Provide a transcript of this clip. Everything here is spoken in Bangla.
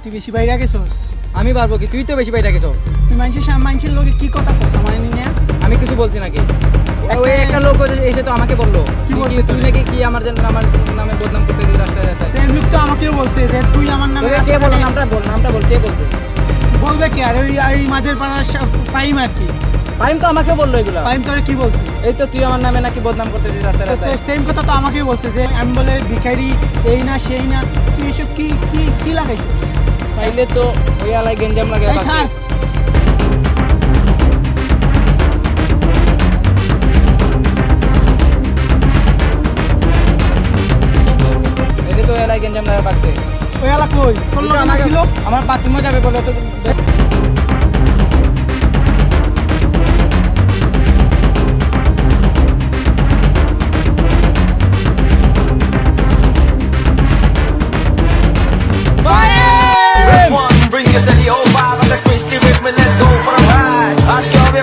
তুই বেশি বাইরে গেছস? আমি পারবো কি? তুই তো বেশি বাইরে গেছস। তুই মানুষের লোকে কি কথা কস আমার নিয়ে? আমি কিছু বলছি নাকি? ওই একটা লোক এসে তো আমাকে বললো কি বলছে তুই নাকি কি আমার আমার নামে বদনাম করতেছিস রাস্তায় রাস্তায়। সেম লোক তো আমাকেও বলছে যে তুই আমার নামে তোকে কে বললো? নামটা বল, কে বলছে? বলবে কি? আর ওই মাঝের পাড়ার ফাইম আর কি। ফাইম তো আমাকে বললো এগুলো। ফাইম তোরে কি বলছে? এই তো তুই আমার নামে নাকি বদনাম করতেছিস রাস্তায় রাস্তায়। সেম কথা তো আমাকেও বলছে যে আমি বলে ভিখারি, এই না সেই না। তুই এসব কি কি কি লাগাইছিস? তাইলে তো ওই আলাই গেঞ্জাম লাগে এই ছাড়। তাইলে তো ওই আলাই গেঞ্জাম লাগে পাকছে। ওই এলা কই? তোর লোক না ছিল? আমার বাথরুমে যাবে বলে তো। One, bring your daddy over.